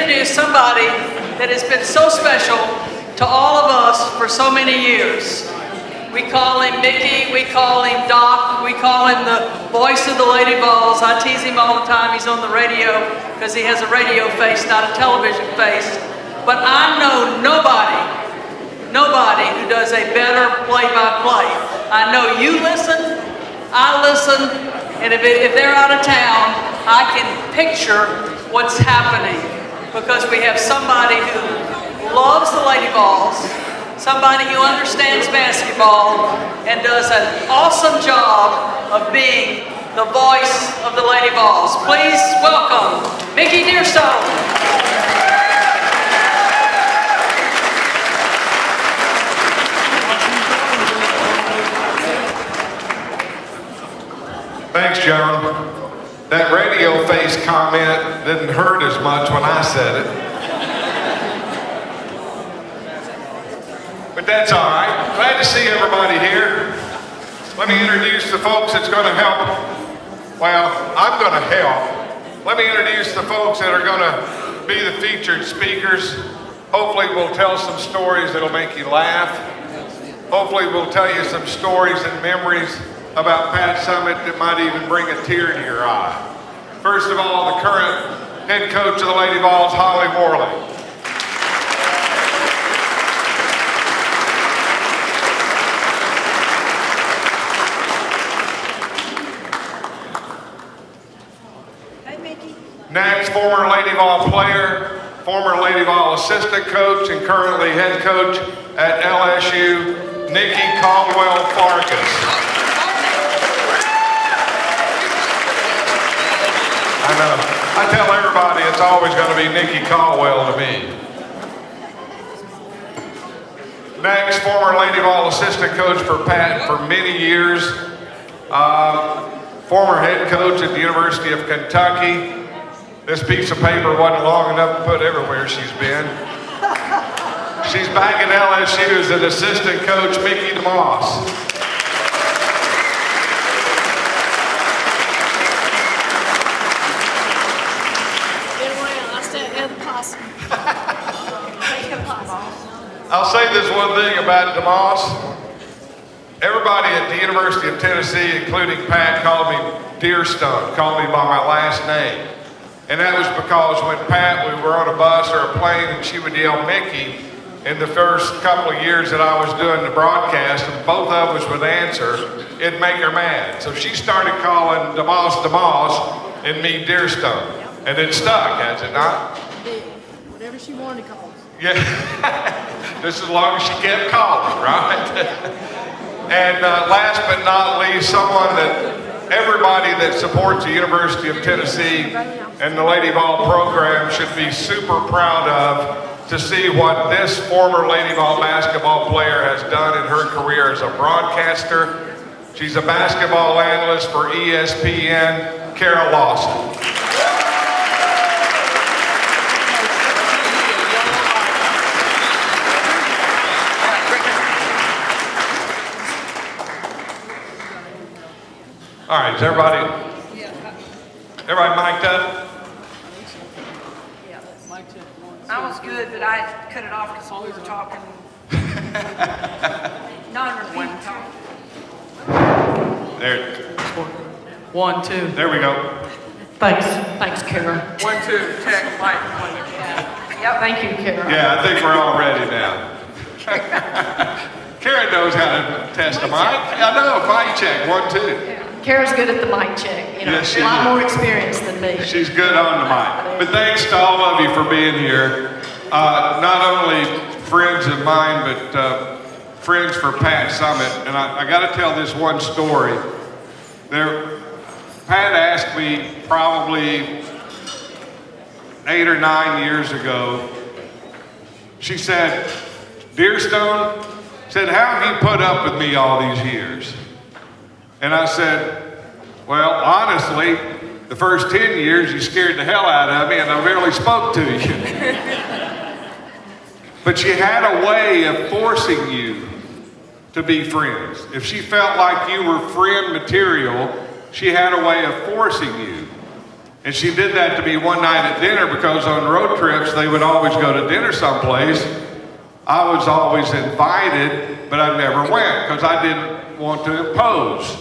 introduce somebody that has been so special to all of us for so many years. We call him Mickey, we call him Doc, we call him the voice of the Lady Vols. I tease him all the time, he's on the radio because he has a radio face, not a television face. But I know nobody who does a better play-by-play. I know you listen, I listen, and if they're out of town, I can picture what's happening because we have somebody who loves the Lady Vols, somebody who understands basketball and does an awesome job of being the voice of the Lady Vols. Please welcome Mickey Dearstone. Thanks, John. That radio face comment didn't hurt as much when I said it. But that's all right. Glad to see everybody here. Let me introduce the folks that's going to help. Well, I'm going to help. Let me introduce the folks that are going to be the featured speakers. Hopefully we'll tell some stories that'll make you laugh. Hopefully we'll tell you some stories and memories about Pat Summitt that might even bring a tear to your eye. First of all, the current head coach of the Lady Vols, Holly Morley. Next, former Lady Vol player, former Lady Vol assistant coach, and currently head coach at LSU, Nikki Caldwell Farkas. I know. I tell everybody it's always going to be Nikki Caldwell to me. Next, former Lady Vol assistant coach for Pat for many years, former head coach at the University of Kentucky. This piece of paper wasn't long enough to put everywhere she's been. She's back at LSU as an assistant coach, Mickey DeMoss. I'll say this one thing about DeMoss. Everybody at the University of Tennessee, including Pat, called me Dearstone, called me by my last name. And that was because when Pat, we were on a bus or a plane and she would yell Mickey, in the first couple of years that I was doing the broadcast, and both of us would answer, it'd make her mad. So she started calling DeMoss and me Dearstone. And it stuck, has it not? Whatever she wanted to call us. Yeah, just as long as she kept calling, right? And last but not least, someone that everybody that supports the University of Tennessee and the Lady Vol program should be super proud of to see what this former Lady Vol basketball player has done in her career as a broadcaster. She's a basketball analyst for ESPN, Kara Lawson. All right, is everybody mic'd up? I was good, but I cut it off because we were talking non-repeat talk. There. 1, 2. There we go. Thanks, Kara. 1, 2, check, mic. Yep. Thank you, Kara. Yeah, I think we're all ready now. Karen knows how to test a mic. I know, mic check, 1, 2. Kara's good at the mic check. You know, Yes, she a lot is. more experience than me. She's good on the mic. But thanks to all of you for being here. Not only friends of mine, but friends for Pat Summitt. And I got to tell this one story. Pat asked me probably 8 or 9 years ago. She said, Dearstone, said, how have you put up with me all these years? And I said, well, honestly, the first 10 years you scared the hell out of me and I barely spoke to you. But she had a way of forcing you to be friends. If she felt like you were friend material, she had a way of forcing you. And she did that to me one night at dinner because on road trips, they would always go to dinner someplace. I was always invited, but I never went because I didn't want to impose.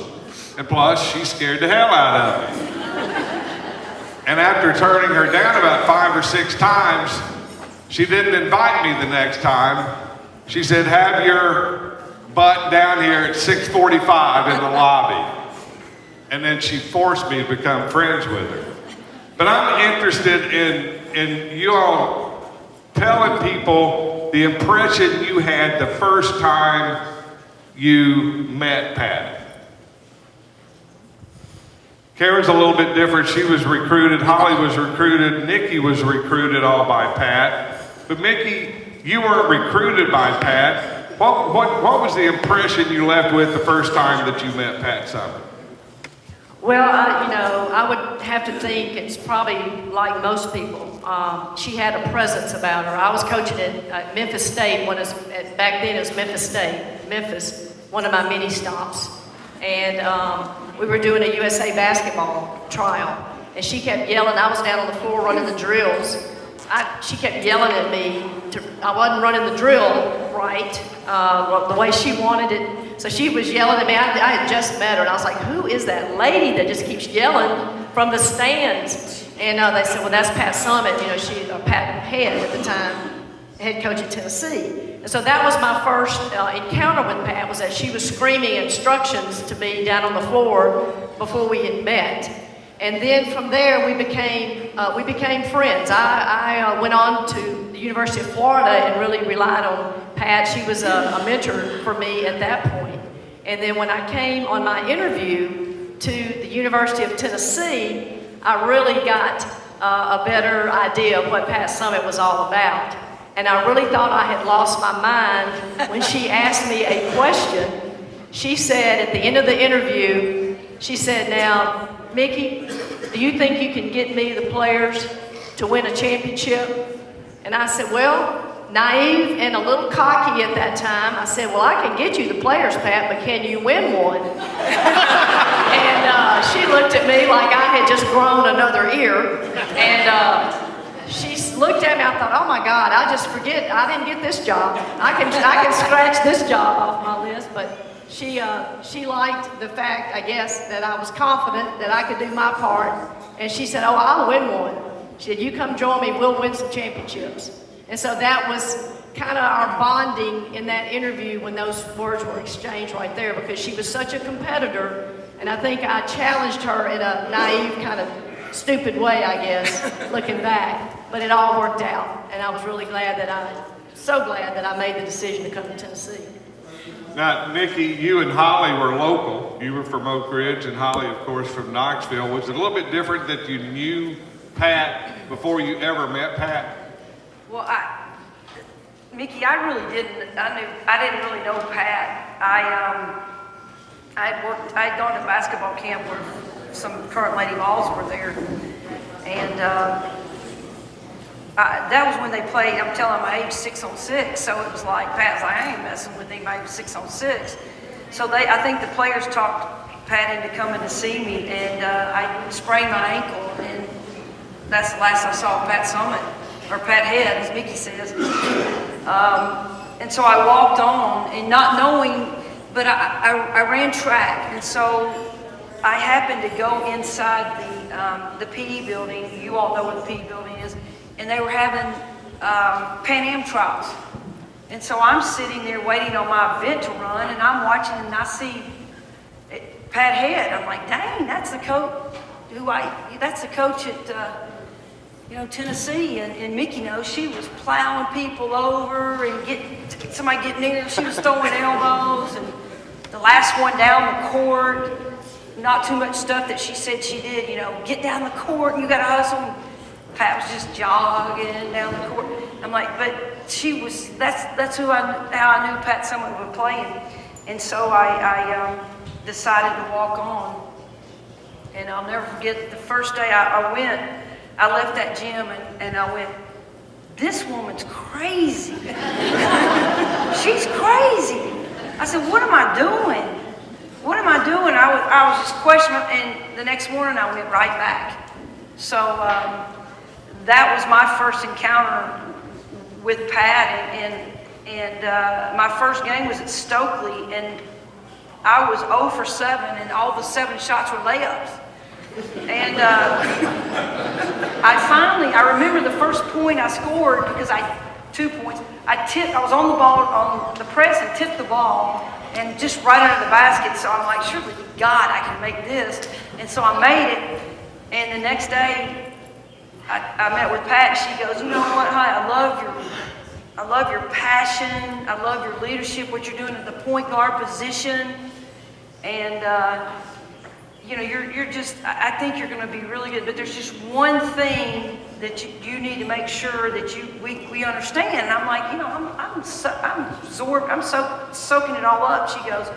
And plus, she scared the hell out of me. And after turning her down about 5 or 6 times, she didn't invite me the next time. She said, have your butt down here at 6:45 in the lobby. And then she forced me to become friends with her. But I'm interested in you all telling people the impression you had the first time you met Pat. Karen's a little bit different. She was recruited, Holly was recruited, Nikki was recruited all by Pat. But Mickey, you weren't recruited by Pat. What was the impression you left with the first time that you met Pat Summitt? Well, I would have to think it's probably like most people. She had a presence about her. I was coaching at Memphis State, back then it was Memphis State, Memphis, one of my mini stops. And we were doing a USA basketball trial. And she kept yelling. I was down on the floor running the drills. She kept yelling at me. I wasn't running the drill right, the way she wanted it. So she was yelling at me. I had just met her, and I was like, who is that lady that just keeps yelling from the stands? And they said, well, that's Pat Summitt. Pat Head at the time, head coach at Tennessee. And so that was my first encounter with Pat, was that she was screaming instructions to me down on the floor before we had met. And then from there, we became friends. I went on to the University of Florida and really relied on Pat. She was a mentor for me at that point. And then when I came on my interview to the University of Tennessee, I really got a better idea of what Pat Summitt was all about. And I really thought I had lost my mind when she asked me a question. She said at the end of the interview, she said, now, Mickey, do you think you can get me the players to win a championship? And I said, well, naive and a little cocky at that time, I said, well, I can get you the players, Pat, but can you win one? And she looked at me like I had just grown another ear. And she looked at me, I thought, oh my God, I didn't get this job. I can scratch this job off my list, but she liked the fact, I guess, that I was confident that I could do my part. And she said, oh, I'll win one. She said, you come join me, we'll win some championships. And so that was kind of our bonding in that interview when those words were exchanged right there, because she was such a competitor. And I think I challenged her in a naive, kind of stupid way, I guess, looking back. But it all worked out. And I was really so glad that I made the decision to come to Tennessee. Now, Nikki, you and Holly were local. You were from Oak Ridge, and Holly, of course, from Knoxville. Was it a little bit different that you knew Pat before you ever met Pat? Well, Mickey, I really didn't. I didn't really know Pat. I had gone to basketball camp where some current Lady Vols were there, and that was when they played. I'm telling my age, 6-on-6. So it was like Pat's like, I ain't messing with anybody 6-on-6. So I think the players talked Pat into coming to see me, and I sprained my ankle, and that's the last I saw Pat Summitt, or Pat Head, as Mickey says. And so I walked on, and not knowing, but I ran track, and so I happened to go inside the PE building. You all know what the PE building is, and they were having Pan Am trials. And so I'm sitting there waiting on my event to run, and I'm watching, and I see Pat Head. I'm like, dang, that's the coach that's the coach at Tennessee. And Mickey knows she was plowing people over and somebody getting near. She was throwing elbows, and the last one down the court, not too much stuff that she said she did, get down the court and you got to hustle. Pat was just jogging down the court. I'm like, but she was, that's how I knew Pat Summitt would play. And so I decided to walk on. And I'll never forget the first day I went, I left that gym and I went, this woman's crazy. She's crazy. I said, what am I doing? What am I doing? I was just questioning, and the next morning I went right back. So that was my first encounter with Pat, and my first game was at Stokely, and I was 0 for 7, and all the 7 shots were layups. And I remember the first point I scored because 2 points. I was on the ball, on the press, and tipped the ball, and just right under the basket. So I'm like, surely God, I can make this. And so I made it. And the next day, I met with Pat. She goes, you know what, honey, I love your passion. I love your leadership, what you're doing at the point guard position. And you know, you're just, I think you're going to be really good, but there's just one thing that you need to make sure that we understand. And I'm like, you know, I'm soaking it all up. She goes,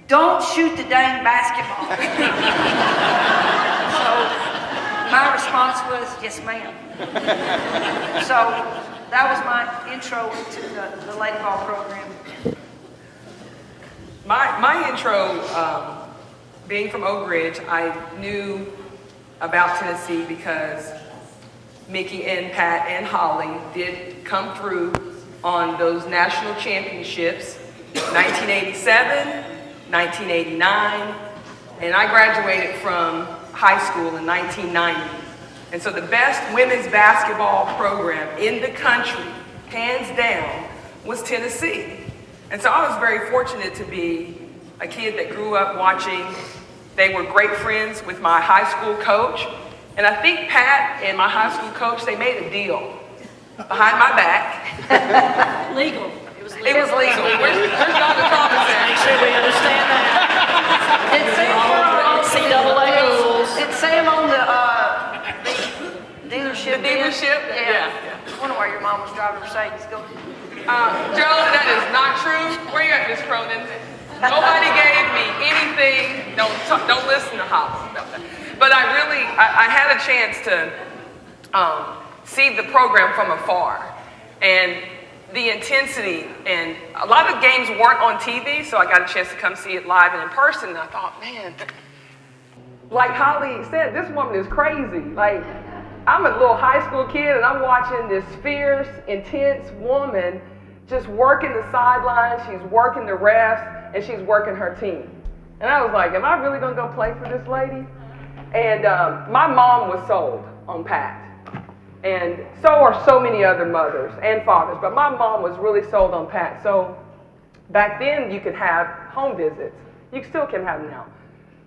don't shoot the dang basketball. So my response was, yes, ma'am. So that was my intro to the Lady Ball program. My intro, being from Oak Ridge, I knew about Tennessee because Mickey and Pat and Holly did come through on those national championships, 1987, 1989, and I graduated from high school in 1990. And so the best women's basketball program in the country, hands down, was Tennessee. And so I was very fortunate to be a kid that grew up watching. They were great friends with my high school coach. And I think Pat and my high school coach, they made a deal behind my back. Legal. It was legal. It was legal. Where's Dr. Thomas at? Make sure we understand that. NCAA rules. Did Sam own the dealership? The dealership? Yeah. I wonder why your mom was driving a Mercedes. Go. Joe, that is not true. Where you at, Miss Cronin? Nobody gave me anything. Don't listen to Holly. But I had a chance to see the program from afar. And the intensity, and a lot of games weren't on TV, so I got a chance to come see it live and in person, and I thought, man, like Holly said, this woman is crazy. Like, I'm a little high school kid, and I'm watching this fierce, intense woman just working the sidelines, she's working the refs, and she's working her team. And I was like, am I really gonna go play for this lady? And my mom was sold on Pat. And so are so many other mothers and fathers, but my mom was really sold on Pat. So back then you could have home visits. You still can have them now.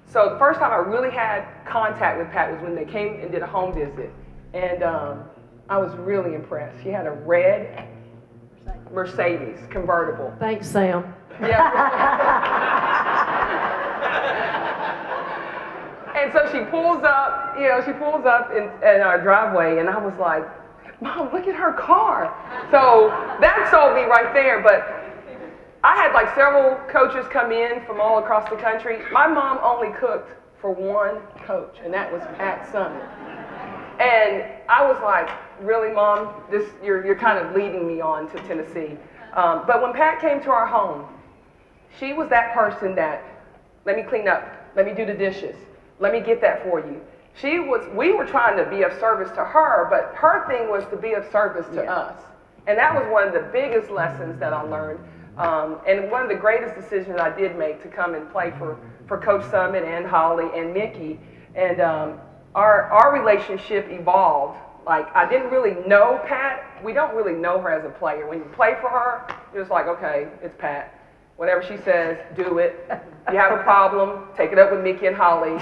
So the first time I really had contact with Pat was when they came and did a home visit. And I was really impressed. She had a red Mercedes convertible. Thanks, Sam. And so she pulls up, in our driveway, and I was like, Mom, look at her car. So that sold me right there. But I had like several coaches come in from all across the country. My mom only cooked for one coach, and that was Pat Summitt. And I was like, really, Mom, you're kind of leading me on to Tennessee. But when Pat came to our home, she was that person that, let me clean up, let me do the dishes, let me get that for you. We were trying to be of service to her, but her thing was to be of service to us. And that was one of the biggest lessons that I learned. And one of the greatest decisions I did make to come and play for Coach Summitt and Holly and Mickey. And our relationship evolved. Like, I didn't really know Pat. We don't really know her as a player. When you play for her, you're just like, okay, it's Pat. Whatever she says, do it. If you have a problem, take it up with Mickey and Holly.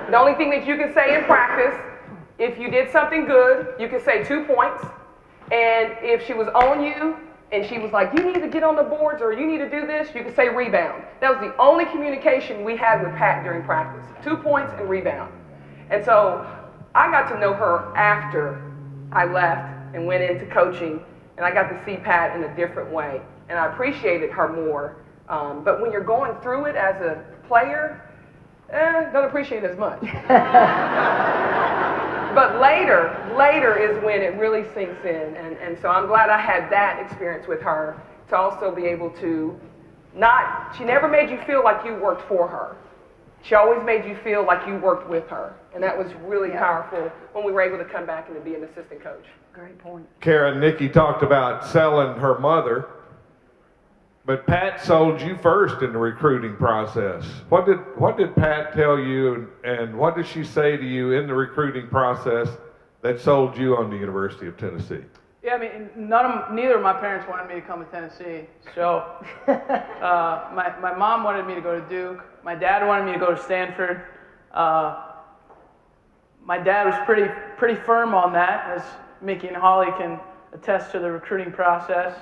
The only thing that you can say in practice, if you did something good, you can say 2 points. And if she was on you and she was like, you need to get on the boards or you need to do this, you could say rebound. That was the only communication we had with Pat during practice. 2 points and rebound. And so I got to know her after I left and went into coaching, and I got to see Pat in a different way. And I appreciated her more. But when you're going through it as a player, don't appreciate it as much. But later is when it really sinks in. And so I'm glad I had that experience with her to also be able to she never made you feel like you worked for her. She always made you feel like you worked with her. And that was really powerful when we were able to come back and to be an assistant coach. Great point. Kara, Nikki talked about selling her mother, but Pat sold you first in the recruiting process. What did Pat tell you, and what did she say to you in the recruiting process that sold you on the University of Tennessee? Yeah, I mean, neither of my parents wanted me to come to Tennessee. So my mom wanted me to go to Duke. My dad wanted me to go to Stanford. My dad was pretty firm on that, as Mickey and Holly can attest to the recruiting process.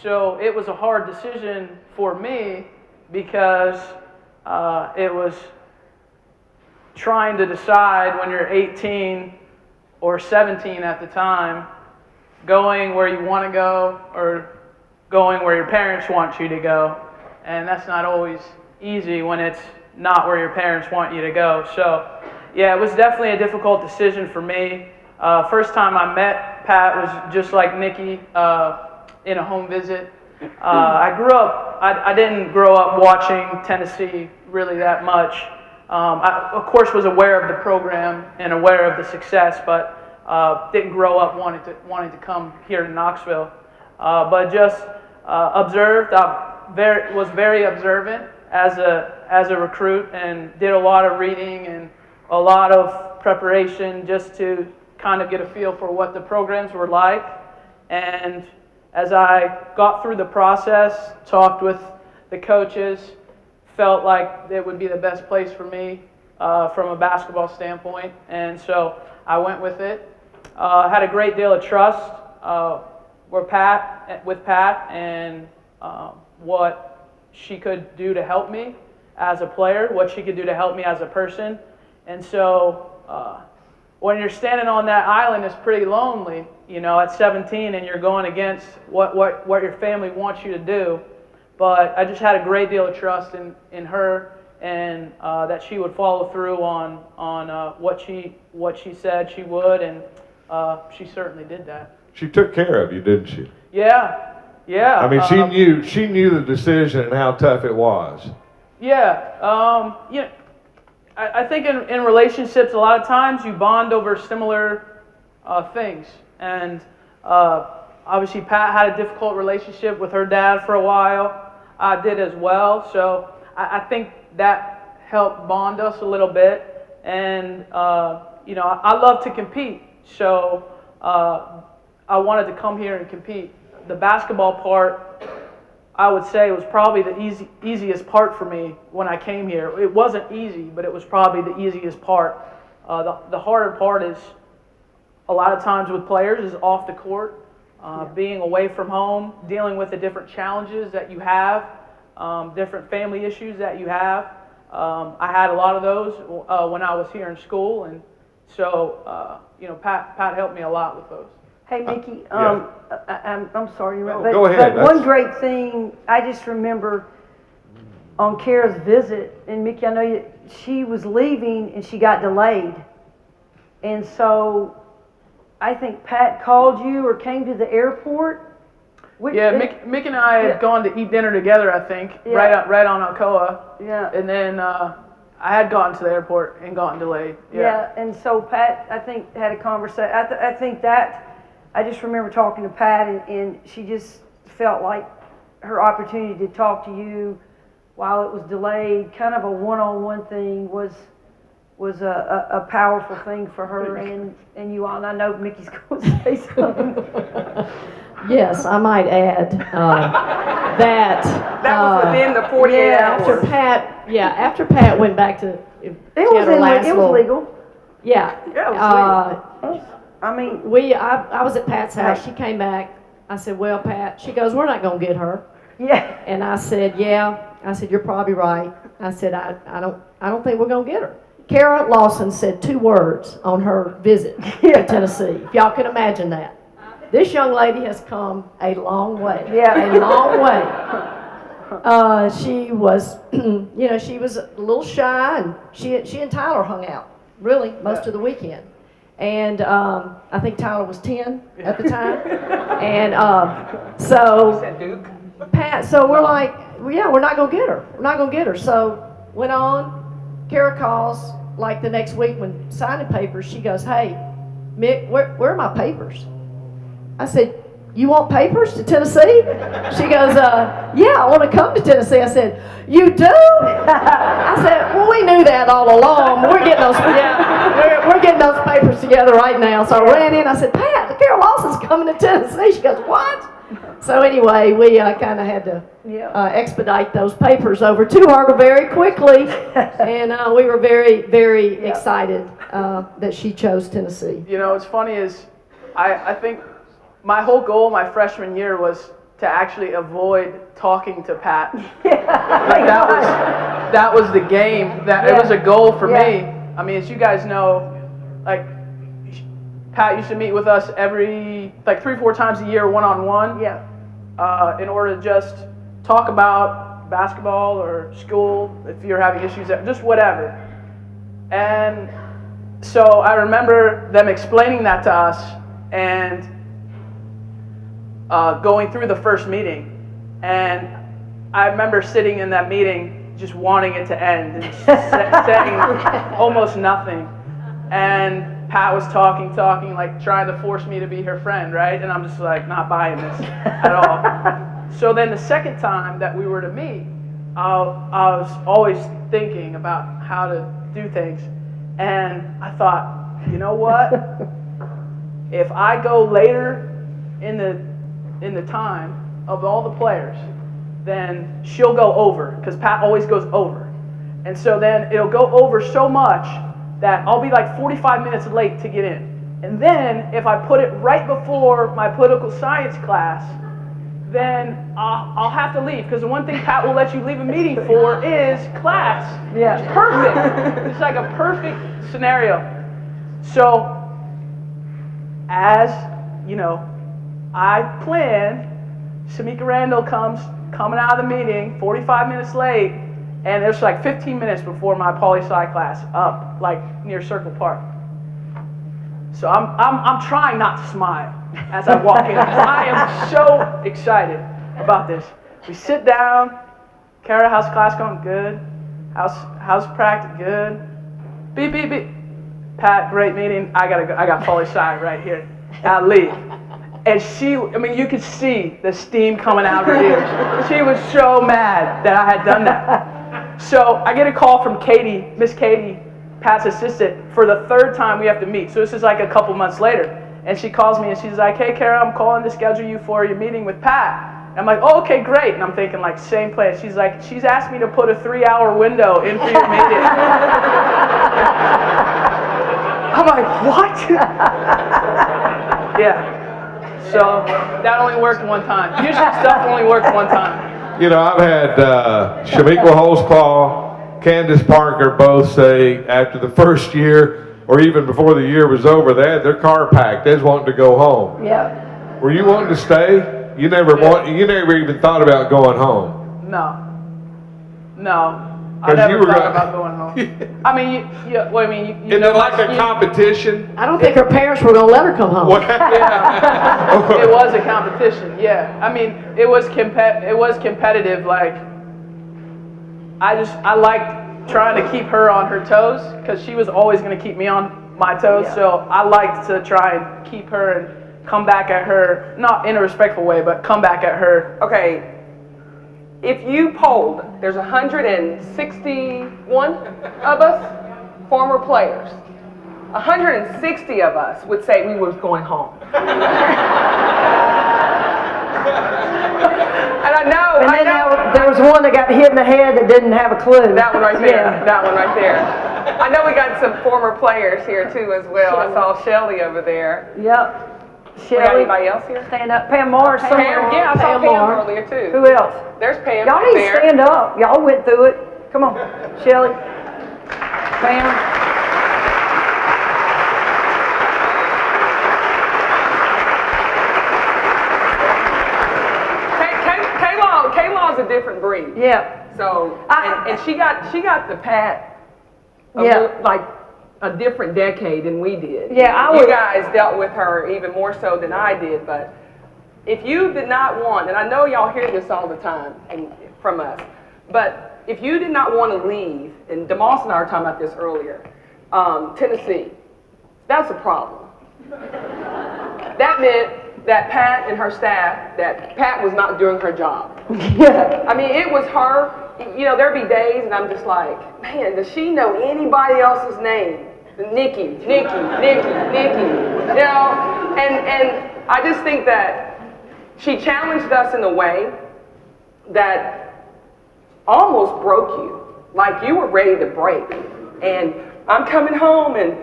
So it was a hard decision for me because it was trying to decide when you're 18 or 17 at the time, going where you want to go or going where your parents want you to go. And that's not always easy when it's not where your parents want you to go. So yeah, it was definitely a difficult decision for me. First time I met Pat was just like Nikki in a home visit. I didn't grow up watching Tennessee really that much. I, of course, was aware of the program and aware of the success, but didn't grow up wanting to come here to Knoxville. But just observed. I was very observant as a recruit and did a lot of reading and a lot of preparation just to kind of get a feel for what the programs were like. And as I got through the process, talked with the coaches, felt like it would be the best place for me from a basketball standpoint, and so I went with it. Had a great deal of trust with Pat and what she could do to help me as a player, what she could do to help me as a person. And so when you're standing on that island, it's pretty lonely, at 17, and you're going against what your family wants you to do. But I just had a great deal of trust in her, and that she would follow through on what she said she would, and she certainly did that. She took care of you, didn't she? Yeah. I mean, she knew the decision and how tough it was. Yeah. I think in relationships, a lot of times you bond over similar things, and obviously Pat had a difficult relationship with her dad for a while. I did as well, so I think that helped bond us a little bit. And I love to compete, so I wanted to come here and compete. The basketball part, I would say, was probably the easiest part for me when I came here. It wasn't easy, but it was probably the easiest part. The harder part is, a lot of times with players, is off the court. Being away from home, dealing with the different challenges that you have, different family issues that you have. I had a lot of those when I was here in school, and so Pat helped me a lot with those. Hey, Mickey, yeah. I'm sorry to interrupt, go ahead. but one great thing, I just remember on Kara's visit, and Mickey, I know she was leaving and she got delayed. And so I think Pat called you or came to the airport. Mick and I had gone to eat dinner together, I think, right on Alcoa. Yeah. And then I had gotten to the airport and gotten delayed. Yeah, and so Pat, I think, had a conversation. I think that, I just remember talking to Pat, and she just felt like her opportunity to talk to you while it was delayed, kind of a one-on-one thing, was a powerful thing for her and you all. And I know Mickey's going to say something. Yes, I might add that was within the 48 hours. After Pat went back to It was legal. Yeah. Yeah, it was legal. I mean, I was at Pat's house. She came back. I said, "Well, Pat," she goes, "We're not going to get her." yeah. And I said, "Yeah." I said, "You're probably right." I said, I don't think we're going to get her." Kara Lawson said 2 words on her visit to Tennessee. If y'all can imagine that. This young lady has come a long way. Yeah. A long way. She was, she was a little shy, and she and Tyler hung out, really, most of the weekend. And I think Tyler was 10 at the time. And so Pat, so we're like, well, yeah, we're not going to get her. We're not going to get her. So went on. Kara calls like the next week when signing papers. She goes, "Hey, Mick, where are my papers?" I said, "You want papers to Tennessee?" She goes, "Yeah, I want to come to Tennessee." I said, "You do?" I said, "Well, we knew that all along. We're getting those, we're getting those papers together right now." So I ran in. I said, "Pat, Carol Lawson's coming to Tennessee." She goes, "What?" So anyway, we kind of had to expedite those papers over to her very quickly, and we were very, very excited that she chose Tennessee. You know, what's funny is I think my whole goal my freshman year was to actually avoid talking to Pat. Like that was the game. It was a goal for me. I mean, as you guys know, like Pat used to meet with us every 3-4 times a year, one-on-one. Yeah. In order to just talk about basketball or school, if you're having issues, just whatever. And so I remember them explaining that to us and going through the first meeting. And I remember sitting in that meeting just wanting it to end and saying almost nothing. And Pat was talking, like trying to force me to be her friend, right? And I'm just like not buying this at all. So then the second time that we were to meet, I was always thinking about how to do things. And I thought, you know what? If I go later in the time of all the players, then she'll go over, because Pat always goes over. And so then it'll go over so much that I'll be like 45 minutes late to get in. And then if I put it right before my political science class, then I'll have to leave, because the one thing Pat will let you leave a meeting for is class. Yeah. It's perfect. It's like a perfect scenario. So as you know, I planned, Shamika Randall coming out of the meeting 45 minutes late, and it's like 15 minutes before my poli-sci class up, like near Circle Park. So I'm trying not to smile as I walk in. I am so excited about this. We sit down. Kara, how's class going? Good. How's practice? Good. Beep, beep, beep. Pat, great meeting. I gotta go. I got poli-sci right here. I leave. And you could see the steam coming out of her ears. She was so mad that I had done that. So I get a call from Katie, Miss Katie, Pat's assistant, for the third time we have to meet. So this is like a couple months later. And she calls me and she's like, "Hey, Kara, I'm calling to schedule you for your meeting with Pat." And I'm like, "Oh, okay, great." And I'm thinking like, same place. She's like, "She's asked me to put a 3-hour window in for your meeting." I'm like, "What?" Yeah. So that only worked one time. Usually stuff only works one time. You know, I've had Shamika Holzclaw, Candace Parker both say after the first year, or even before the year was over, they had their car packed. They was wanting to go home. Yeah. Were you wanting to stay? You never even thought about going home. No. I 'Cause never you were thought gonna- about going home. I mean, you Isn't it like a competition? I don't think her parents were going to let her come home. Yeah, it was a competition. Yeah, I mean, it was competitive. Like, I liked trying to keep her on her toes, because she was always going to keep me on my toes. Yeah. So I liked to try and keep her and come back at her, not in a respectful way, but come back at her. Okay, if you polled, there's 161 of us, former players. 160 of us would say we was going home. And I know. There was one that got hit in the head that didn't have a clue. That one right there. Yeah. That one right there. I know we got some former players here too as well. I saw Shelly over there. Yep. We got Shelley, anybody else here? stand up. Pam Morris. Pam, yeah, I saw Pam Moore. earlier too. Who else? There's Pam Y'all right need to there. stand up. Y'all went through it. Come on, Shelley. Pam. Kaylaw's a different breed. Yeah. So, and she got the pat of Yeah. like a different decade than we did. Yeah, You guys dealt with her even more so than I did, but if you did not want, and I know y'all hear this all the time from us, but if you did not want to leave, and DeMoss and I were talking about this earlier, Tennessee, that's a problem. That meant that Pat and her staff, that Pat was not doing her job. Yeah. I mean, it was her, you know, there'd be days and I'm just like, man, does she know anybody else's name? Nikki, you know? And I just think that she challenged us in a way that almost broke you. Like you were ready to break. And I'm coming home and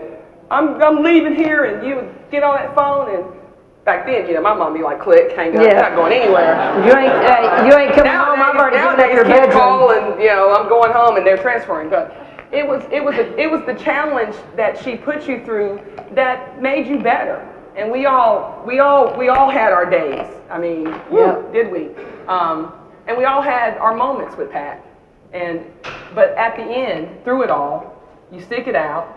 I'm leaving here, and you would get on that phone, and back then, you know, my mom would be like, click, hang up, Yeah. you're not going anywhere. You ain't coming home. I've already given up your kids bedroom. call and, you know, I'm going home and they're transferring. But it was the challenge that she put you through that made you better. And we all had our days. I mean, Yeah. did we? And we all had our moments with Pat. But at the end, through it all, you stick it out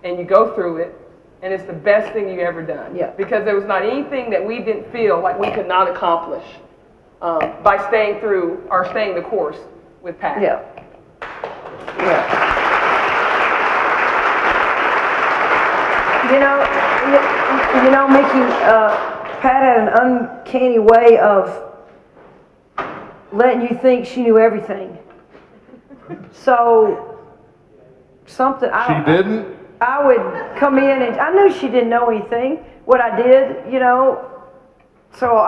and you go through it, and it's the best thing you've ever done. Yeah. Because there was not anything that we didn't feel like we could not accomplish by staying the course with Pat. Yeah. Yeah. You know, Mickey, Pat had an uncanny way of letting you think she knew everything. So, She didn't? I would come in and I knew she didn't know anything, what I did, you know. So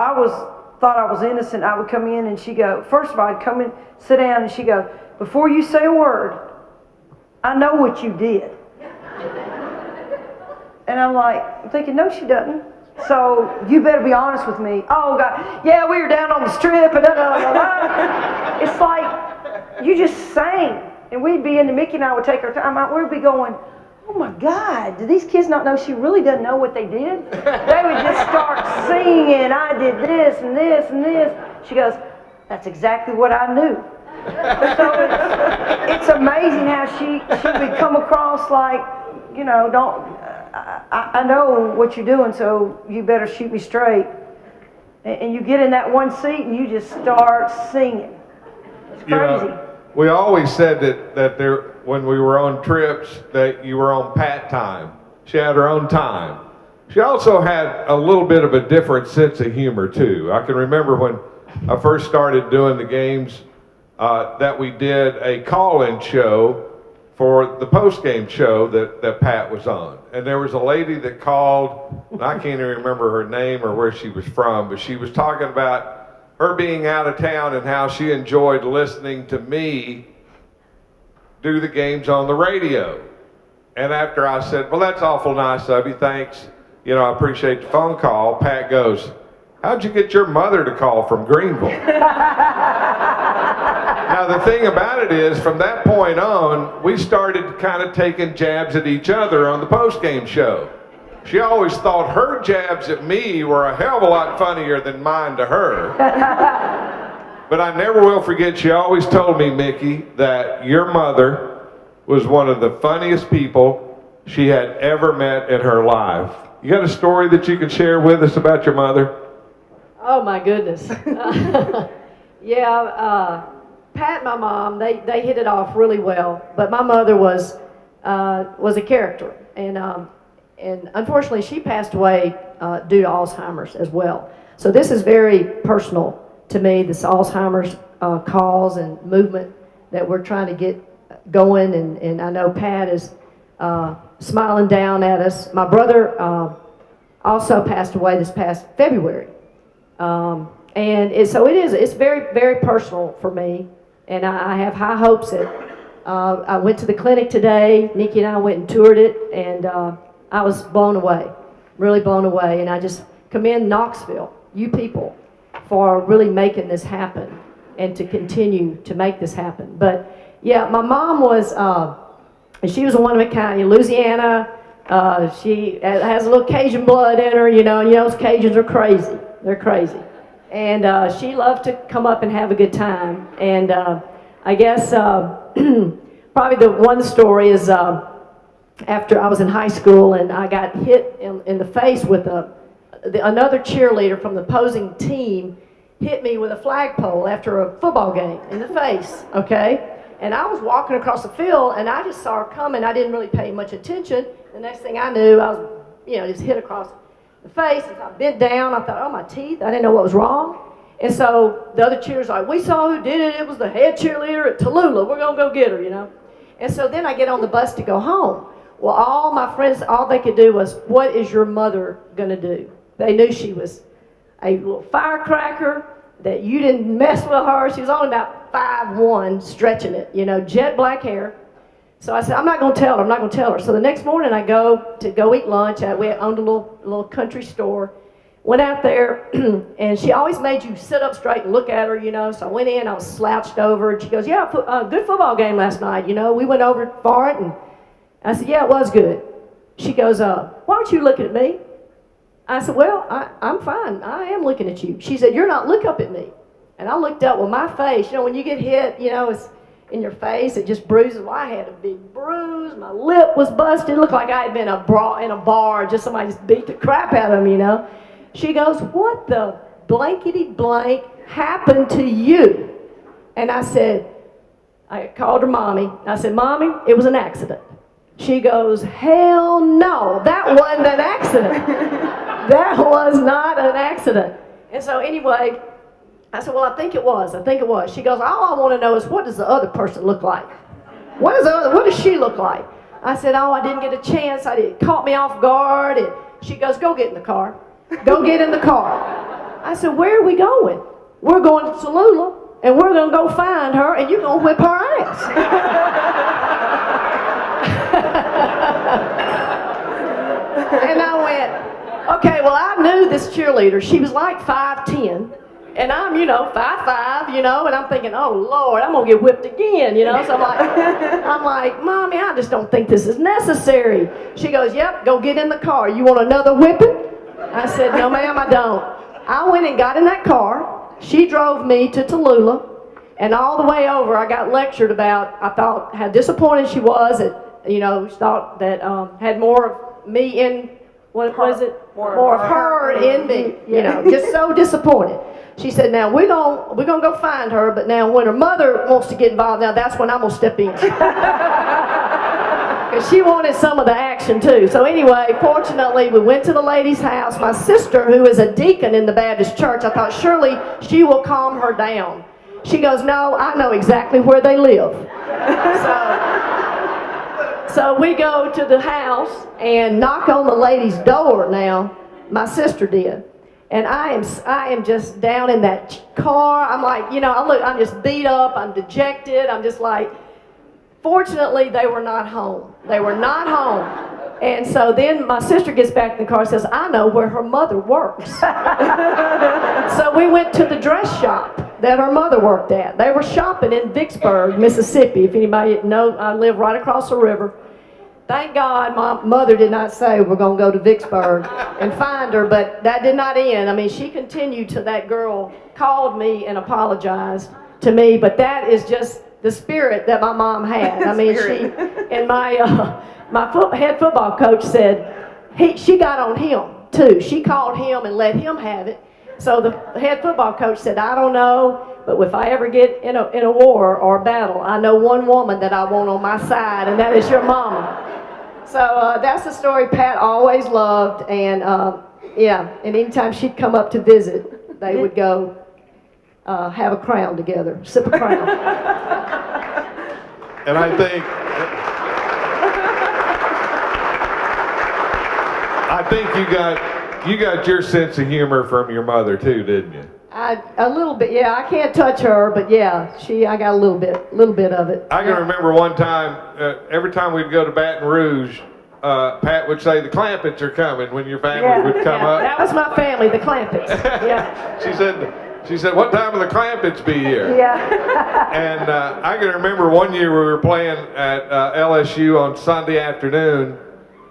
thought I was innocent. I would come in and she'd go, first of all, I'd come in, sit down, and she'd go, before you say a word, I know what you did. And I'm thinking, no, she doesn't. So you better be honest with me. Oh, God, yeah, we were down on the strip, and da-da-da-da-da. It's like, you just sang. And we'd be in the, Mickey and I would take our time out, we'd be going, oh my God, do these kids not know she really doesn't know what they did? They would just start singing, I did this and this and this. She goes, that's exactly what I knew. So it's amazing how she would come across like, you know, I know what you're doing, so you better shoot me straight. And you get in that one seat and you just start singing. It's You crazy. know, we always said that when we were on trips that you were on Pat time. She had her own time. She also had a little bit of a different sense of humor too. I can remember when I first started doing the games that we did a call-in show for the post-game show that Pat was on. And there was a lady that called, and I can't even remember her name or where she was from, but she was talking about her being out of town and how she enjoyed listening to me do the games on the radio. And after I said, well, that's awful nice of you, thanks. You know, I appreciate the phone call. Pat goes, how'd you get your mother to call from Greenville? Now, the thing about it is, from that point on, we started kind of taking jabs at each other on the post-game show. She always thought her jabs at me were a hell of a lot funnier than mine to her. But I never will forget, she always told me, Mickey, that your mother was one of the funniest people she had ever met in her life. You got a story that you can share with us about your mother? Oh my goodness. Yeah, Pat and my mom, they hit it off really well, but my mother was a character, and unfortunately she passed away due to Alzheimer's as well. So this is very personal to me, this Alzheimer's cause and movement that we're trying to get going, and I know Pat is smiling down at us. My brother also passed away this past February. It's very, very personal for me, and I have high hopes that I went to the clinic today. Nikki and I went and toured it, and I was blown away, really blown away. And I just commend Knoxville, you people, for really making this happen and to continue to make this happen. But yeah, my mom was, she was one of a kind in Louisiana. She has a little Cajun blood in her, you know, Cajuns are crazy. They're crazy. And she loved to come up and have a good time. And I guess probably the one story is after I was in high school and I got hit in the face with another cheerleader from the opposing team hit me with a flagpole after a football game in the face, okay? And I was walking across the field, and I just saw her coming. I didn't really pay much attention. The next thing I knew, I was, just hit across the face. As I bent down, I thought, oh, my teeth. I didn't know what was wrong. And so the other cheerleaders were like, we saw who did it. It was the head cheerleader at Tallulah. We're going to go get her, And so then I get on the bus to go home. Well, all my friends, all they could do was, what is your mother going to do? They knew she was a little firecracker, that you didn't mess with her. She was only about 5'1", stretching it, jet black hair. So I said, I'm not going to tell her, So the next morning I go eat lunch. We owned a little country store. Went out there, and she always made you sit up straight and look at her, So I went in, I was slouched over, and she goes, yeah, good football game last night, We went over for it, and I said, yeah, it was good. She goes, why aren't you looking at me? I said, well, I'm fine. I am looking at you. She said, you're not. Look up at me. And I looked up. Well, my face, when you get hit, it's in your face, it just bruises. Well, I had a big bruise. My lip was busted. It looked like I had been in a bar. Just somebody just beat the crap out of me, She goes, what the blankety blank happened to you? And I called her Mommy. I said, Mommy, it was an accident. She goes, hell no, that wasn't an accident. That was not an accident. And so anyway, I said, well, I think it was. She goes, all I want to know is, what does the other person look like? What does she look like? I said, oh, I didn't get a chance. It caught me off guard. And she goes, go get in the car. Go get in the car. I said, where are we going? We're going to Tallulah, and we're going to go find her, and you're going to whip her ass. And I went, okay, well, I knew this cheerleader. She was like 5'10", and I'm, 5'5", and I'm thinking, oh, Lord, I'm going to get whipped again, So I'm like, Mommy, I just don't think this is necessary. She goes, yep, go get in the car. You want another whipping? I said, no, ma'am, I don't. I went and got in that car. She drove me to Tallulah, and all the way over, I got lectured about, I thought, how disappointed she was at, she thought that had more of me in, what was it? More of her in me, just so disappointed. She said, now we're gonna go find her, but now when her mother wants to get involved, now that's when I'm gonna step in. Because she wanted some of the action too. So anyway, fortunately, we went to the lady's house. My sister, who is a deacon in the Baptist church, I thought surely she will calm her down. She goes, no, I know exactly where they live. So we go to the house and knock on the lady's door now. My sister did. And I am just down in that car. I'm like, I'm just beat up. I'm dejected. I'm just like, fortunately, they were not home. And so then my sister gets back in the car and says, I know where her mother works. So we went to the dress shop that her mother worked at. They were shopping in Vicksburg, Mississippi. If anybody knows, I live right across the river. Thank God my mother did not say we're going to go to Vicksburg and find her, but that did not end. I mean, she continued till that girl called me and apologized to me, but that is just the spirit that my mom had. I mean, she and my head football coach said she got on him too. She called him and let him have it. So the head football coach said, I don't know, but if I ever get in a war or a battle, I know one woman that I want on my side, and that is your mama. So that's the story Pat always loved, and and anytime she'd come up to visit, they would go have a crown together, sip a crown. And I think you got your sense of humor from your mother too, didn't you? A little bit, yeah. I can't touch her, but yeah, I got a little bit of it. I can remember one time, every time we'd go to Baton Rouge, Pat would say, the Clampetts are coming when your family would come up. That was my family, the Clampetts. Yeah. She said, what time will the Clampetts be here? Yeah. And I can remember one year we were playing at LSU on Sunday afternoon,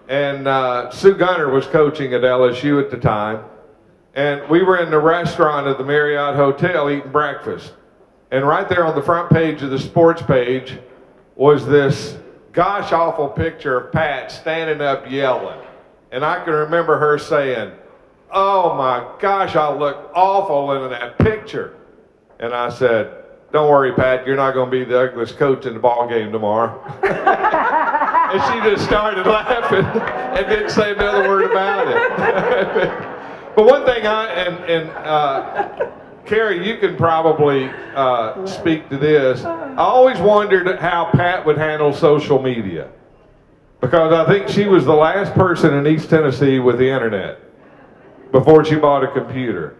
and Sue Gunner was coaching at LSU at the time. And we were in the restaurant at the Marriott Hotel eating breakfast. And right there on the front page of the sports page was this gosh awful picture of Pat standing up yelling. And I can remember her saying, oh my gosh, I look awful in that picture. And I said, don't worry, Pat, you're not going to be the ugliest coach in the ball game tomorrow. And she just started laughing and didn't say another word about it. But one thing Carrie, you can probably speak to this. I always wondered how Pat would handle social media, because I think she was the last person in East Tennessee with the internet before she bought a computer.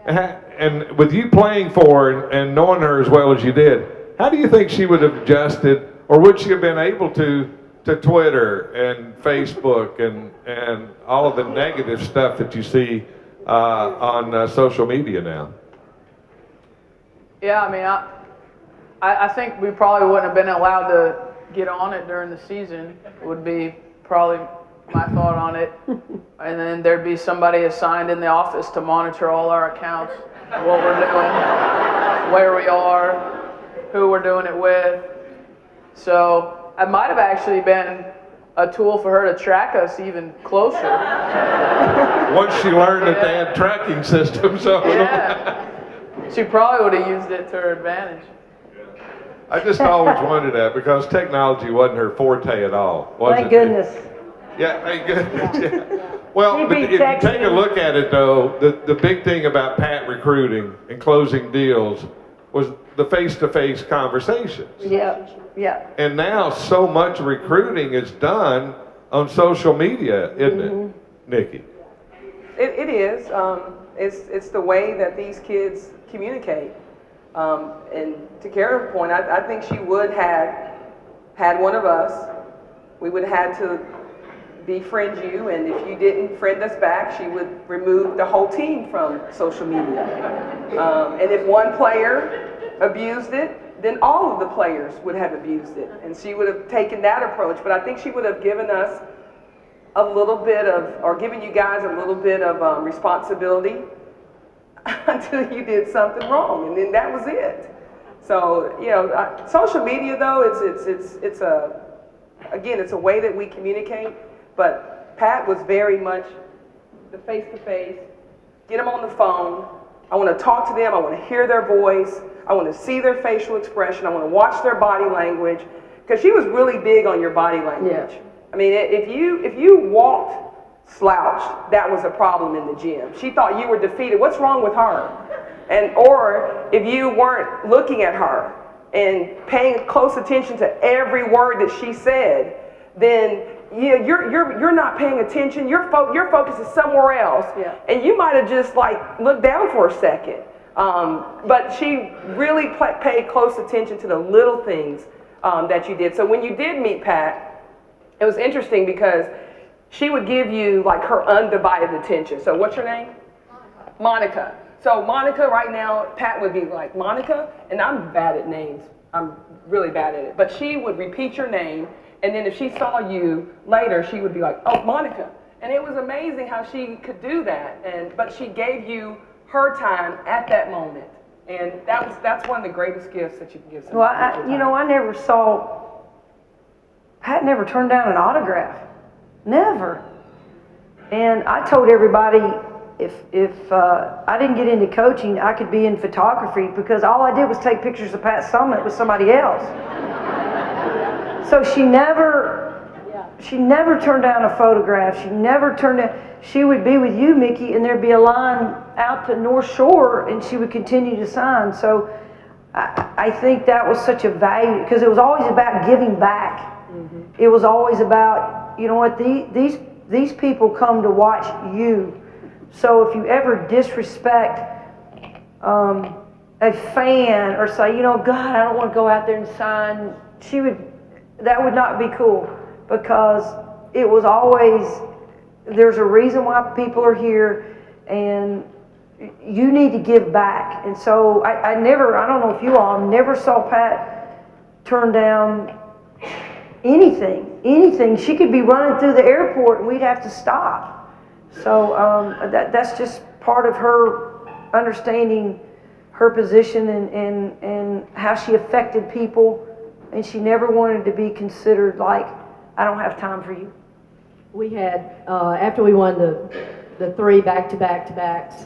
And with you playing for her and knowing her as well as you did, how do you think she would have adjusted, or would she have been able to Twitter and Facebook and all of the negative stuff that you see on social media now? Yeah, I mean, I think we probably wouldn't have been allowed to get on it during the season, would be probably my thought on it. And then there'd be somebody assigned in the office to monitor all our accounts, what we're doing, where we are, who we're doing it with. So it might have actually been a tool for her to track us even closer. Once she learned that they had tracking systems. So Yeah. She probably would have used it to her advantage. I just always wondered that, because technology wasn't her forte at all, was Thank it? goodness. Yeah, thank goodness. Yeah. Well, She'd but be if you take a texting. look at it, though, the big thing about Pat recruiting and closing deals was the face-to-face conversations. Yeah, yeah. And now so much recruiting is done on social media, isn't it, Nikki? It is. It's the way that these kids communicate. And to Kara's point, I think she would have had one of us. We would have had to befriend you, and if you didn't friend us back, she would remove the whole team from social media. And if one player abused it, then all of the players would have abused it. And she would have taken that approach. But I think she would have given us a little bit of, or given you guys a little bit of responsibility until you did something wrong, and then that was it. So, you know, social media, though, it's a way that we communicate. But Pat was very much the face-to-face. Get them on the phone. I want to talk to them. I want to hear their voice. I want to see their facial expression. I want to watch their body language, because she was really big on your body language. Yeah. I mean, if you walked slouched, that was a problem in the gym. She thought you were defeated. What's wrong with her? And or if you weren't looking at her and paying close attention to every word that she said, then you're not paying attention. Your focus is somewhere else, Yeah. and you might have just like looked down for a second. But she really paid close attention to the little things that you did. So when you did meet Pat, it was interesting because she would give you like her undivided attention. So what's your name? Monica. So Monica, right now, Pat would be like, Monica, and I'm bad at names. I'm really bad at it. But she would repeat your name, and then if she saw you later, she would be like, oh, Monica. And it was amazing how she could do that. But she gave you her time at that moment. And that's one of the greatest gifts that you can give someone. Well, I never saw, Pat never turned down an autograph. Never. And I told everybody if I didn't get into coaching, I could be in photography, because all I did was take pictures of Pat Summitt with somebody else. So she never turned down a photograph. She would be with you, Mickey, and there'd be a line out to North Shore, and she would continue to sign. So I think that was such a value, because it was always about giving back. Mm-hmm. It was always about, you know what, these people come to watch you. So if you ever disrespect a fan or say, you know, God, I don't want to go out there and sign, that would not be cool, because it was always, there's a reason why people are here, and you need to give back. And so I don't know if you all never saw Pat turn down anything. She could be running through the airport and we'd have to stop. So that's just part of her understanding her position and how she affected people, and she never wanted to be considered like, I don't have time for you. We had, after we won the three back-to-backs,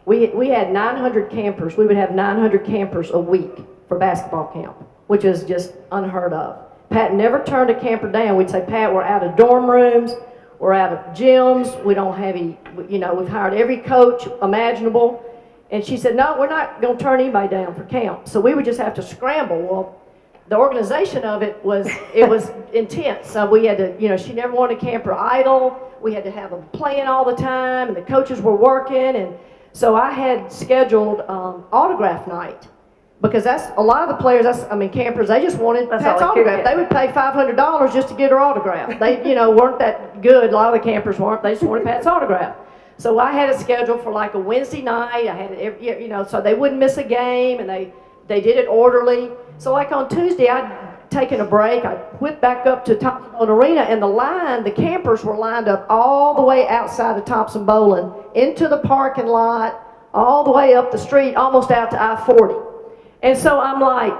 we had 900 campers. We would have 900 campers a week for basketball camp, which is just unheard of. Pat never turned a camper down. We'd say, Pat, we're out of dorm rooms, we're out of gyms, we don't have any, you know, we've hired every coach imaginable. And she said, no, we're not going to turn anybody down for camp. So we would just have to scramble. Well, the organization of it was intense. So we had to, you know, she never wanted a camper idle. We had to have them playing all the time, and the coaches were working. And so I had scheduled autograph night, because that's a lot of the players. Campers. They just wanted Pat's autograph. They would pay $500 just to get her autograph. They, you know, weren't that good. A lot of the campers weren't. They just wanted Pat's autograph. So I had it scheduled for like a Wednesday night. I had it, every, you know, so they wouldn't miss a game, and they did it orderly. So like on Tuesday, I'd taken a break. I went back up to Thompson Bowling Arena, and the campers were lined up all the way outside of Thompson Bowling, into the parking lot, all the way up the street, almost out to I-40. And so I'm like,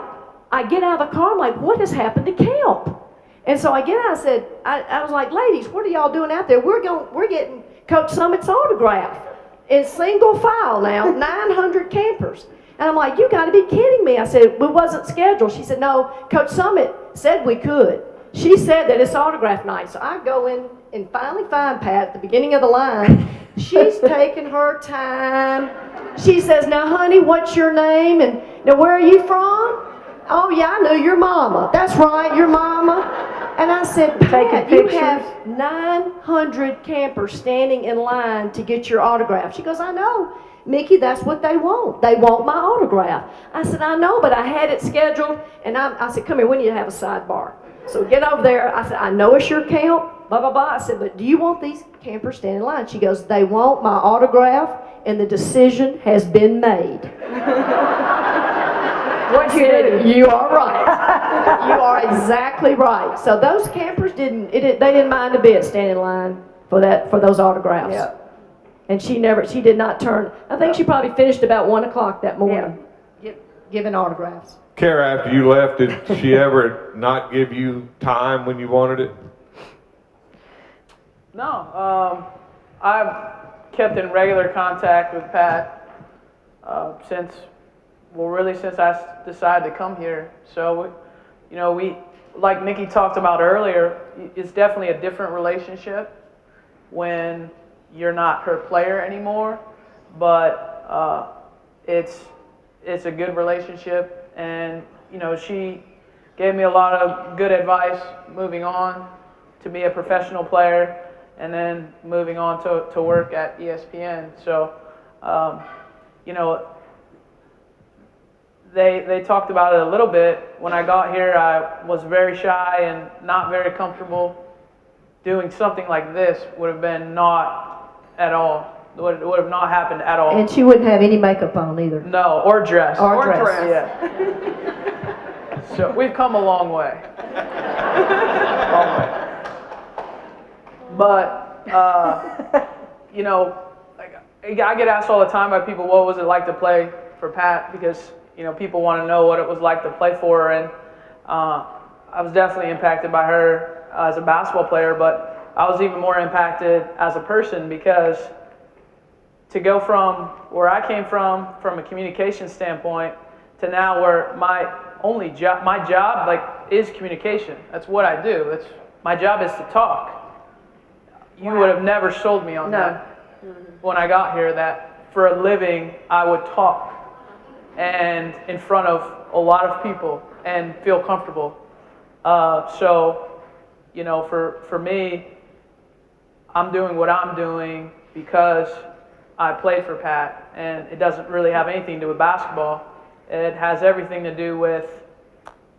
I get out of the car, I'm like, what has happened to camp? And so I get out, I was like, ladies, what are y'all doing out there? We're getting Coach Summitt's autograph in single file now, 900 campers. And I'm like, you got to be kidding me. I said, it wasn't scheduled. She said, no, Coach Summitt said we could. She said that it's autograph night. So I go in and finally find Pat at the beginning of the line. She's taking her time. She says, now, honey, what's your name? And now, where are you from? Oh, yeah, I knew your mama. That's right, your mama. And I said, Pat, you have 900 campers standing in line to get your autograph. She goes, I know. Mickey, that's what they want. They want my autograph. I said, I know, but I had it scheduled. And I said, come here, we need to have a sidebar. So get over there. I said, I know it's your camp, blah, blah, blah. I said, but do you want these campers standing in line? She goes, they want my autograph, and the decision has been made. What you did? You are right. You are exactly right. So those campers they didn't mind a bit standing in line for those autographs. Yeah. And she did not turn. I think she probably finished about 1 o'clock that morning, giving autographs. Kara, after you left, did she ever not give you time when you wanted it? No. I've kept in regular contact with Pat since I decided to come here. So, we, like Nikki talked about earlier, it's definitely a different relationship when you're not her player anymore, but it's a good relationship, and she gave me a lot of good advice moving on to be a professional player, and then moving on to work at ESPN. So, they talked about it a little bit. When I got here, I was very shy and not very comfortable. Doing something like this would have been not at all. Would have not happened at all. And she wouldn't have any makeup on either. No, or dress. Or dress. Yeah. So we've come a long way. But, I get asked all the time by people, what was it like to play for Pat? Because, people want to know what it was like to play for her. And I was definitely impacted by her as a basketball player, but I was even more impacted as a person, because to go from where I came from a communication standpoint, to now where my job is communication. That's what I do. My job is to talk. You would have never sold me on that when I got here, that for a living I would talk and in front of a lot of people and feel comfortable. For me, I'm doing what I'm doing because I played for Pat, and it doesn't really have anything to do with basketball. It has everything to do with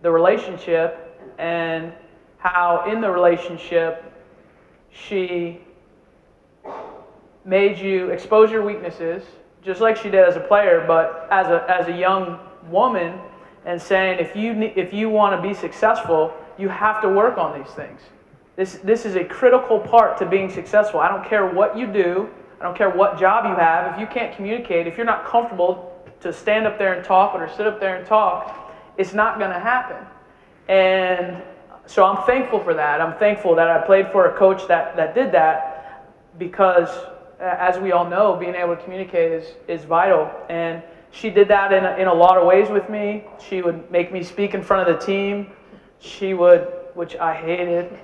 the relationship and how in the relationship she made you expose your weaknesses, just like she did as a player, but as a young woman, and saying if you want to be successful, you have to work on these things. This is a critical part to being successful. I don't care what you do. I don't care what job you have. If you can't communicate, if you're not comfortable to stand up there and talk or to sit up there and talk, it's not going to happen. And so I'm thankful for that. I'm thankful that I played for a coach that did that, because as we all know, being able to communicate is vital. And she did that in a lot of ways with me. She would make me speak in front of the team. She would, which I hated,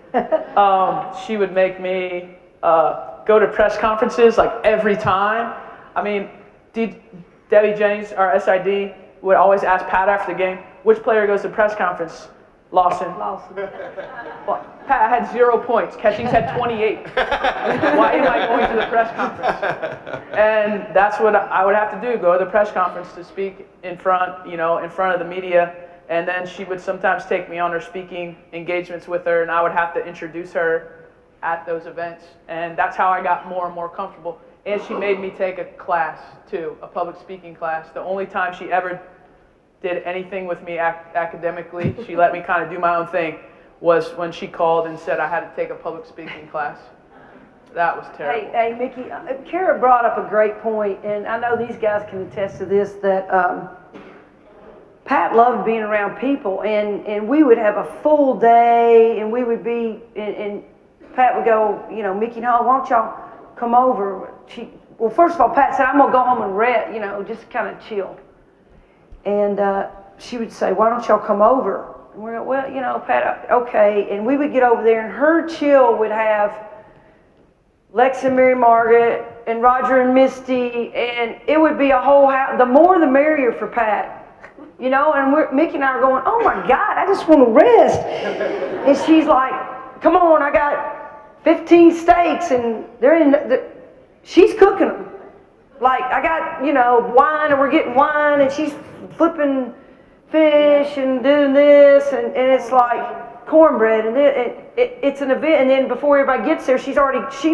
she would make me go to press conferences like every time. I mean, Debbie Jennings, our SID, would always ask Pat after the game, which player goes to press conference? Lawson. Well, Pat had 0 points. Catchings had 28. Why am I going to the press conference? And that's what I would have to do, go to the press conference to speak in front of the media. And then she would sometimes take me on her speaking engagements with her, and I would have to introduce her at those events. And that's how I got more and more comfortable. And she made me take a class, too, a public speaking class. The only time she ever did anything with me academically, she let me kind of do my own thing, was when she called and said I had to take a public speaking class. That was terrible. Hey, Mickey, Kara brought up a great point, and I know these guys can attest to this, that Pat loved being around people, and we would have a full day, and we would be, and Pat would go, Mickey and Holly, why don't y'all come over? Well, first of all, Pat said, I'm going to go home and rest, just kind of chill. And she would say, why don't y'all come over? And we're like, well, Pat, okay. And we would get over there, and her chill would have Lex and Mary Margaret and Roger and Misty, and it would be a whole house. The more the merrier for Pat. And Mickey and I are going, oh my God, I just want to rest. And she's like, come on, I got 15 steaks, and she's cooking them. Like, I got, wine, and we're getting wine, and she's flipping fish and doing this, and it's like cornbread, and it's an event. And then before everybody gets there, she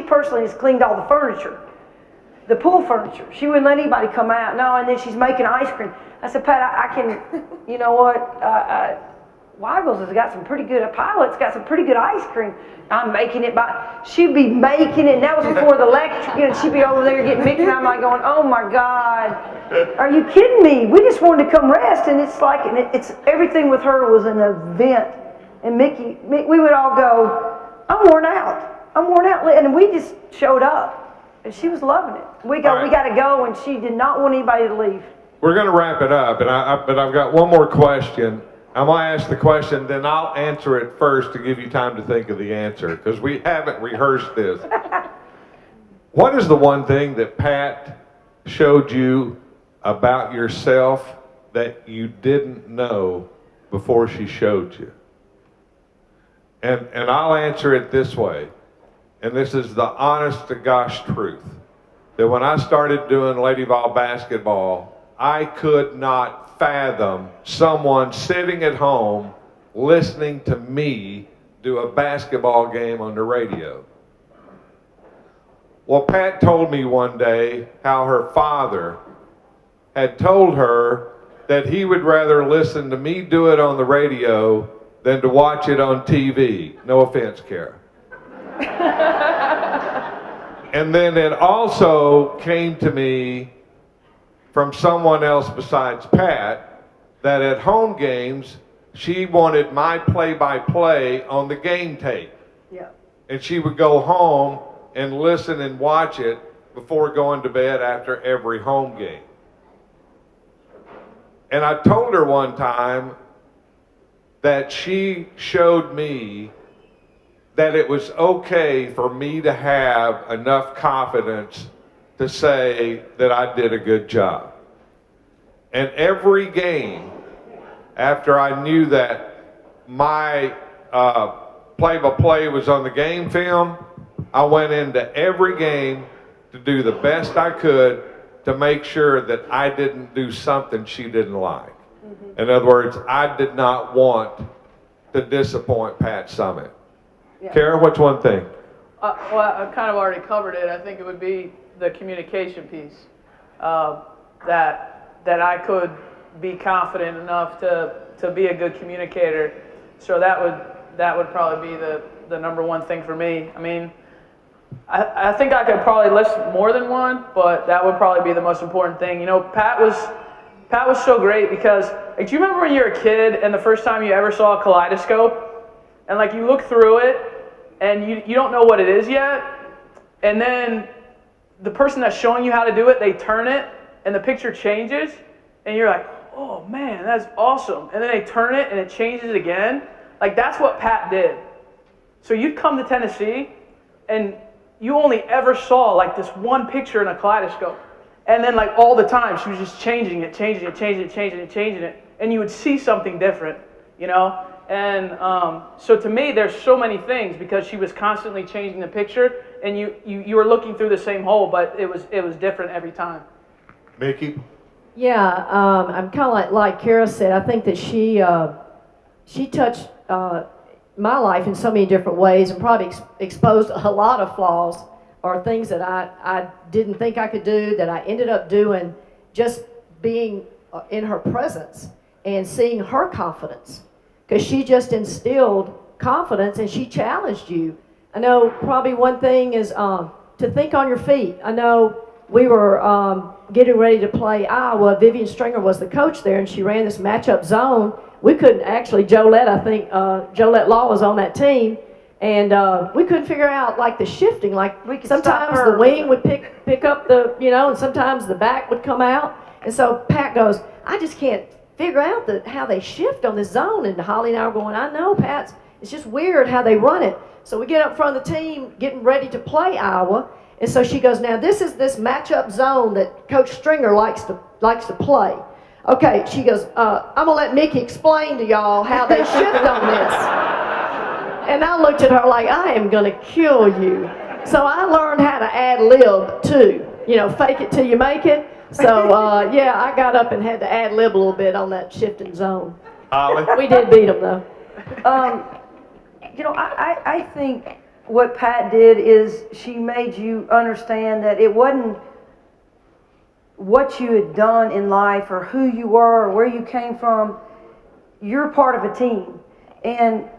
personally has cleaned all the furniture, the pool furniture. She wouldn't let anybody come out. No, and then she's making ice cream. I said, Pat, I can, you know what? Weigels has got some pretty good, Pilot's got some pretty good ice cream. I'm making it she'd be making it, and that was before the lecture, she'd be over there getting Mickey, and I'm like going, oh my God, are you kidding me? We just wanted to come rest, and it's like, it's everything with her was an event. And Mickey, we would all go, I'm worn out, and we just showed up, and she was loving it. We got to go, and she did not want anybody to leave. We're going to wrap it up, but I've got one more question. I'm going to ask the question, then I'll answer it first to give you time to think of the answer, because we haven't rehearsed this. What is the one thing that Pat showed you about yourself that you didn't know before she showed you? And I'll answer it this way, and this is the honest to gosh truth, that when I started doing Lady Vol basketball, I could not fathom someone sitting at home listening to me do a basketball game on the radio. Well, Pat told me one day how her father had told her that he would rather listen to me do it on the radio than to watch it on TV. No offense, Kara. And then it also came to me from someone else besides Pat, that at home games, she wanted my play-by-play on the game tape. Yeah. And she would go home and listen and watch it before going to bed after every home game. And I told her one time that she showed me that it was okay for me to have enough confidence to say that I did a good job. And every game, after I knew that my play-by-play was on the game film, I went into every game to do the best I could to make sure that I didn't do something she didn't like. Mm-hmm. In other words, I did not want to disappoint Pat Summitt. Yeah. Kara, what's one thing? Well, I kind of already covered it. I think it would be the communication piece, that I could be confident enough to be a good communicator. So that would probably be the number one thing for me. I mean, I think I could probably list more than one, but that would probably be the most important thing. Pat was so great because, like, do you remember when you were a kid and the first time you ever saw a kaleidoscope, and like you look through it and you don't know what it is yet, and then the person that's showing you how to do it, they turn it, and the picture changes, and you're like, oh man, that's awesome. And then they turn it, and it changes again. Like, that's what Pat did. So you'd come to Tennessee, and you only ever saw like this one picture in a kaleidoscope. And then like all the time, she was just changing it, and you would see something different, you know? And so to me, there's so many things because she was constantly changing the picture, and you were looking through the same hole, but it was different every time. Mickey? Yeah, I'm kind of like Kara said. I think that she touched my life in so many different ways, and probably exposed a lot of flaws or things that I didn't think I could do that I ended up doing, just being in her presence and seeing her confidence, because she just instilled confidence and she challenged you. I know probably one thing is to think on your feet. I know we were getting ready to play Iowa. Vivian Stringer was the coach there, and she ran this matchup zone. We couldn't actually, Jolette Law was on that team, and we couldn't figure out like the shifting. Like sometimes the wing would pick up the, and sometimes the back would come out. And so Pat goes, I just can't figure out how they shift on this zone. And Holly and I were going, I know, Pat, it's just weird how they run it. So we get up front of the team getting ready to play Iowa. And so she goes, now this is this matchup zone that Coach Stringer likes to play. Okay, she goes, I'm going to let Mickey explain to y'all how they shift on this. And I looked at her like, I am going to kill you. So I learned how to ad-lib too. Fake it till you make it. So, yeah, I got up and had to ad-lib a little bit on that shifting zone. Holly? We did beat them, though. I think what Pat did is she made you understand that it wasn't what you had done in life or who you were or where you came from. You're part of a team. And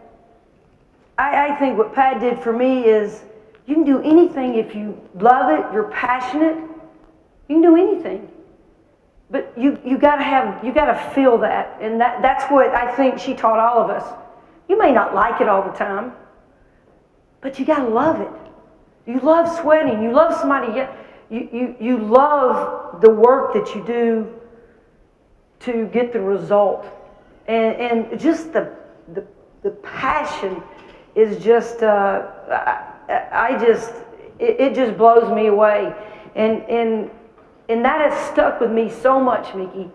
I think what Pat did for me is you can do anything if you love it, you're passionate, you can do anything. But you gotta feel that. And that's what I think she taught all of us. You may not like it all the time, but you gotta love it. You love sweating, you love somebody, you love the work that you do to get the result. And just the passion is just, it just blows me away. And that has stuck with me so much, Mickey.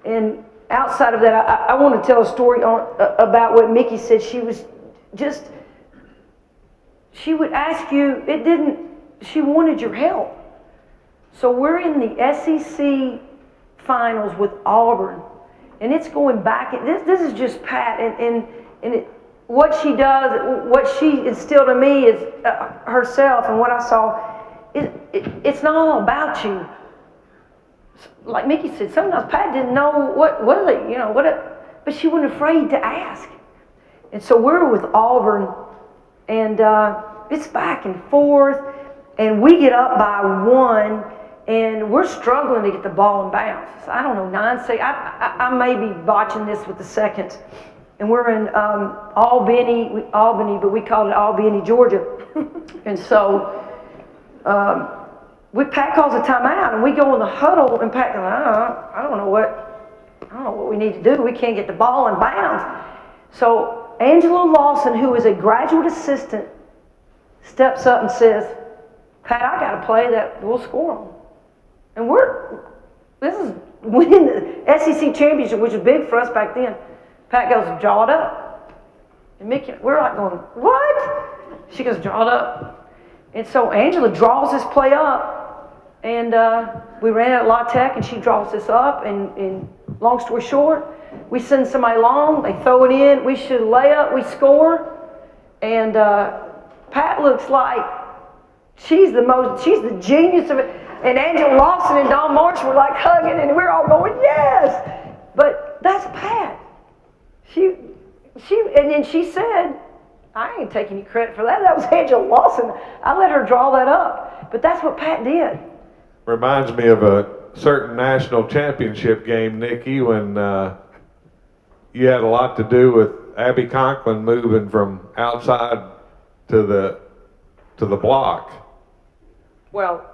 And outside of that, I want to tell a story about what Mickey said. She would ask you, she wanted your help. So we're in the SEC finals with Auburn. And it's going back, this is just Pat, what she does, what she instilled in me is herself, and what I saw, it's not all about you. Like Mickey said, sometimes Pat didn't know what are they, but she wasn't afraid to ask. And so we're with Auburn, and it's back and forth, and we get up by 1, and we're struggling to get the ball in bounds. I don't know, 9 seconds. I may be botching this with the seconds. And we're in Albany, but we called it Albany, Georgia. And so Pat calls a timeout, and we go in the huddle, and Pat goes, I don't know what we need to do. We can't get the ball in bounds. So Angela Lawson, who is a graduate assistant, steps up and says, Pat, I got a play that we'll score on. And this is winning the SEC championship, which was big for us back then. Pat goes, draw it up. And Mickey, we're like going, what? She goes, draw it up. And so Angela draws this play up, and we ran it at La Tech, and she draws this up, and long story short, we send somebody long, they throw it in, we should lay up, we score, and Pat looks like she's the genius of it. And Angela Lawson and Don Marsh were like hugging, and we're all going, yes! But that's Pat. And then she said, I ain't taking any credit for that. That was Angela Lawson. I let her draw that up. But that's what Pat did. Reminds me of a certain national championship game, Nikki, when you had a lot to do with Abby Conklin moving from outside to the block. Well,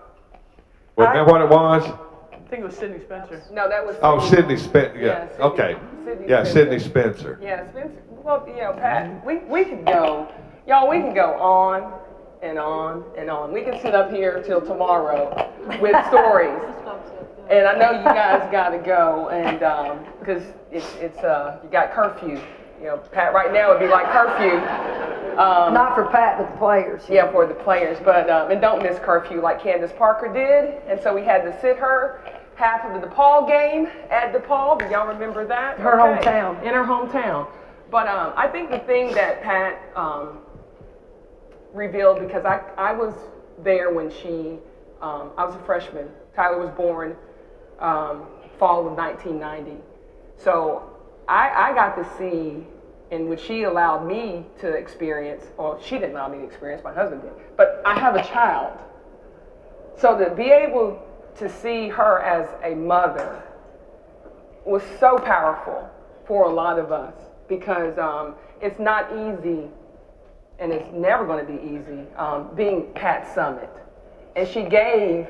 Wasn't that what it was? I think it was Sydney Spencer. No, that was. Oh, Sydney Spencer. Yeah. Yeah, Sydney- Okay. Sydney Yeah, Spencer. Sydney Spencer. Yeah, Spencer. Well, you know, Pat, we could go, y'all, we can go on and on and on. We can sit up here till tomorrow with stories. And I know you guys got to go, and because it's you got curfew. You know, Pat, right now it'd be like curfew. Not for Pat, but the players. Yeah, for the players, but and don't miss curfew like Candace Parker did. And so we had to sit her half of the DePaul game at DePaul. Do y'all remember that? Her hometown. In her hometown. But I think the thing that Pat revealed, because I was there when I was a freshman. Tyler was born fall of 1990. So I got to see, and what she allowed me to experience, or she didn't allow me to experience, my husband did, but I have a child. So to be able to see her as a mother was so powerful for a lot of us, because it's not easy, and it's never going to be easy, being Pat Summitt. And she gave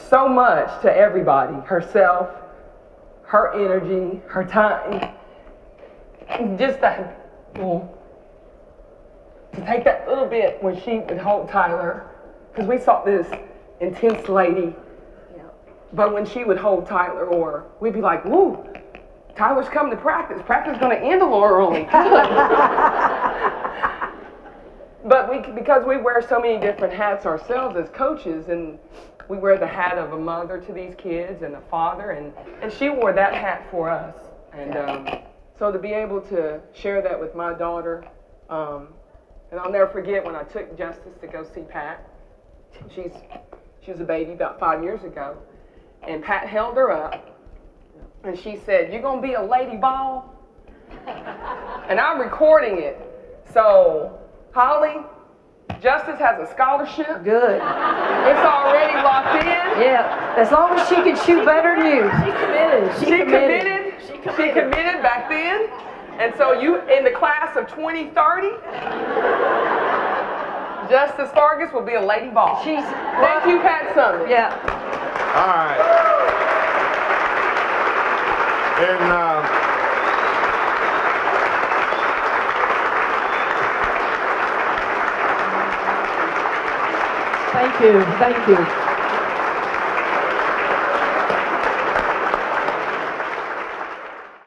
so much to everybody, herself, her energy, her time, just that, to take that little bit when she would hold Tyler, because we saw this intense lady, but when she would hold Tyler, or we'd be like, woo, Tyler's coming to practice. Practice is going to end a little early. But because we wear so many different hats ourselves as coaches, and we wear the hat of a mother to these kids and a father, and she wore that hat for us. And so to be able to share that with my daughter, and I'll never forget when I took Justice to go see Pat. She was a baby about 5 years ago, and Pat held her up, and she said, "You're gonna be a lady ball?" And I'm recording it. So, Holly, Justice has a scholarship. Good. It's already locked in. Yeah. As long as she can shoot better than you. She committed. She committed back then. And so you, in the class of 2030, Justice Fargus will be a lady ball. Thank you, Pat Summitt. Yeah. All right. And Thank you. Thank you.